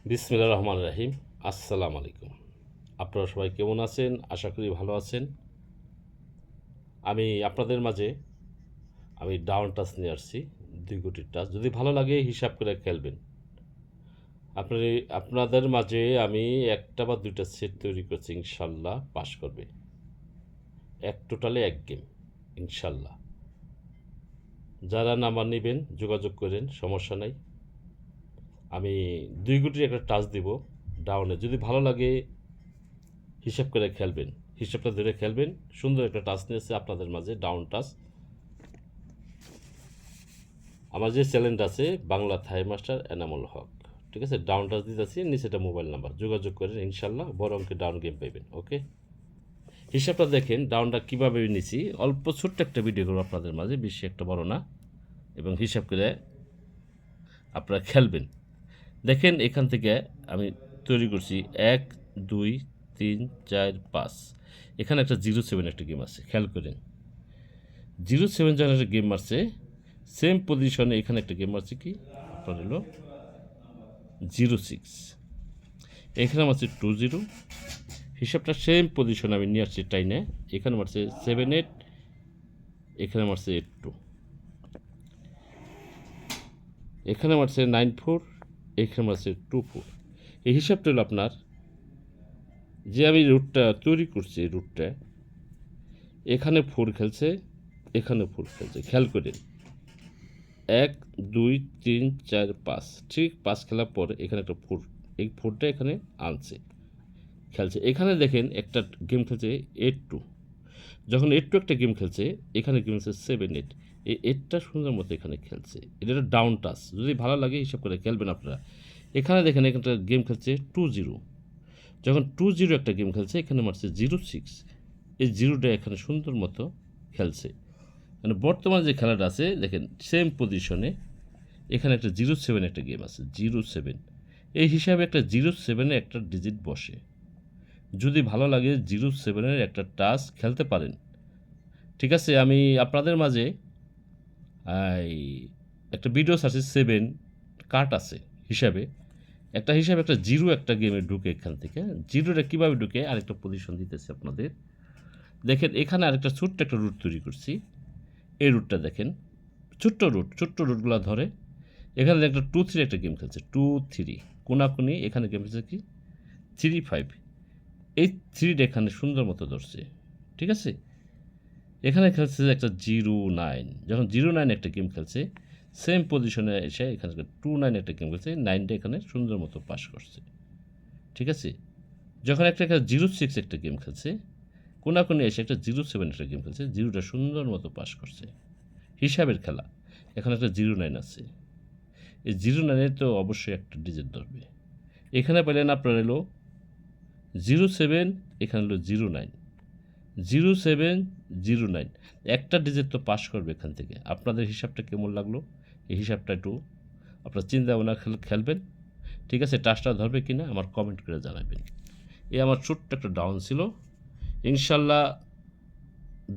বিসমিল্লাহির রহমানির রহিম। আসসালামু আলাইকুম। আপনারা সবাই কেমন আছেন? আশা করি ভালো আছেন। আমি আপনাদের মাঝে ডাউন টাচ নিয়ে আসছি, ২ গুটির টাচ। যদি ভালো লাগে হিসাব করে খেলবেন। আপনাদের মাঝে আমি ১টা বা ২টা সেট তৈরি করছি, ইনশাআল্লাহ পাস করবে। টোটালে ১ গেম, ইনশাআল্লাহ। যারা নাম্বার নিবেন যোগাযোগ করেন, সমস্যা নাই। আমি ২ গুটির একটা টাচ দিব ডাউনে। যদি ভালো লাগে হিসাব করে খেলবেন, হিসাবটা ধরে খেলবেন। সুন্দর একটা টাচ নিয়েছে আপনাদের মাঝে, ডাউন টাচ। আমার যে চ্যানেলটা আছে বাংলা থাই মাস্টার এনামুল হক, ঠিক আছে? ডাউন টাচ দিতেছি, নিচেটা মোবাইল নাম্বার, যোগাযোগ করেন, ইনশাল্লাহ বড় অঙ্কের ডাউন গেম পাইবেন। ওকে, হিসাবটা দেখেন ডাউনটা কীভাবে নিছি। অল্প ছোট্ট একটা ভিডিও করবো আপনাদের মাঝে, বেশি একটা বড় না, এবং হিসাব করে আপনারা খেলবেন। দেখেন এখান থেকে আমি তৈরি করছি ১, ২, ৩, ৪, ৫। এখানে একটা 07 একটা গেম আছে, খেয়াল করেন। 07 যখন একটা গেম মারছে, সেম পজিশনে এখানে একটা গেম মারছে, কি আপনার হলো 06। এখানে মারছে 20। হিসাবটা সেম পজিশনে আমি নিয়ে আসছি টাইনে। এখানে মারছে 78, এখানে মারছে 82, এখানে মারছে 94, এখানে মারছে 24। এই হিসাবটা হলো আপনার, যে আমি রুটটা তৈরি করছি, এই রুটটা এখানে 4 খেলছে, এখানে 4 খেলছে, খেয়াল করেন। ১, ২, ৩, ৪, ৫, ঠিক ৫ খেলার পর এখানে একটা 4, এই 4টা এখানে আনছে, খেলছে। এখানে দেখেন একটা গেম খেলছে 82। যখন 82 একটা গেম খেলছে, এখানে গেম খেলছে 78। এই 8টা সুন্দর মতো এখানে খেলছে। এটা একটা ডাউন টাচ। যদি ভালো লাগে হিসাব করে খেলবেন আপনারা। এখানে দেখেন একটা গেম খেলছে 20। যখন 20 একটা গেম খেলছে, এখানে মারছে 06। এই 0টা এখানে সুন্দর মতো খেলছে। মানে বর্তমান যে খেলাটা আছে দেখেন সেম পজিশনে এখানে একটা 07 একটা গেম আছে, 07। এই হিসাবে একটা 07-এ একটা ডিজিট বসে। যদি ভালো লাগে 07-এর একটা টাচ খেলতে পারেন, ঠিক আছে? আমি আপনাদের মাঝে এই একটা ভিডিও আছে, 7 কাট আছে হিসাবে, একটা 0 একটা গেমে ঢুকে, এখান থেকে 0টা কীভাবে ঢুকে আরেকটা পজিশন দিতেছে আপনাদের। দেখেন এখানে আরেকটা ছোট্ট একটা রুট তৈরি করছি। এই রুটটা দেখেন, ছোট্ট রুটগুলো ধরে। এখানে একটা 2-3 একটা গেম খেলছে, 2-3 কোনাকুনি। এখানে গেম খেলছে কি 3-5। এই 3টা এখানে সুন্দর মতো ধরছে, ঠিক আছে? এখানে খেলছে একটা 09। যখন 09 একটা গেম খেলছে, সেম পজিশনে এসে এখানে 29 একটা গেম খেলছে, 9টা এখানে সুন্দর মতো পাস করছে, ঠিক আছে? যখন একটা 06 একটা গেম খেলছে, কোনাকুনি এসে একটা 07 একটা গেম খেলছে, 0টা সুন্দর মতো পাস করছে। হিসাবের খেলা। এখন একটা 09 আছে, এই 09-এর তো অবশ্যই একটা ডিজিট ধরবে। এখানে পেলেন আপনার এলো 07, এখানে হলো 09, 07, 09। একটা ডিজিট তো পাস করবে এখান থেকে। আপনাদের হিসাবটা কেমন লাগলো? এই হিসাবটা একটু আপনার চিন্তা ভাবনা খেলবেন, ঠিক আছে? টাচটা ধরবে কি না আমার কমেন্ট করে জানাবেন। এই আমার ছোট্ট একটা ডাউন ছিল। ইনশাল্লাহ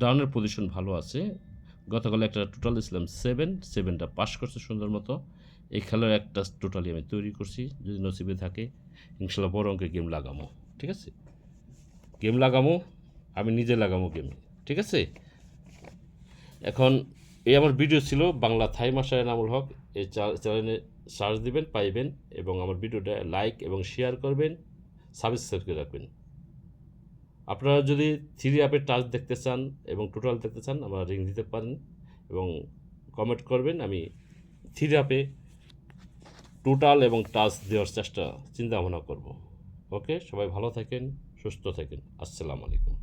ডাউনের পজিশন ভালো আছে। গতকাল একটা টোটাল দিয়েছিলাম 7টা পাস করছে সুন্দর মতো। এই খেলার একটা টোটালি আমি তৈরি করছি, যদি নসিবে থাকে ইনশাল্লাহ বড় অঙ্কের গেম লাগামো, ঠিক আছে? গেম লাগামো, আমি নিজে লাগামো গেম, ঠিক আছে? এখন এই আমার ভিডিও ছিল বাংলা থাই মাস্টার এনামুল হক। এই চ্যানেলে সার্চ দিবেন, পাইবেন, এবং আমার ভিডিওটা লাইক এবং শেয়ার করবেন, সাবস্ক্রাইব করে রাখবেন। আপনারা যদি 3 অ্যাপের টাচ দেখতে চান এবং টোটাল দেখতে চান, আমরা রিং দিতে পারেন এবং কমেন্ট করবেন। আমি 3 অ্যাপে টোটাল এবং টাচ দেওয়ার চিন্তা ভাবনা করব। ওকে, সবাই ভালো থাকেন, সুস্থ থাকেন। আসসালামু আলাইকুম।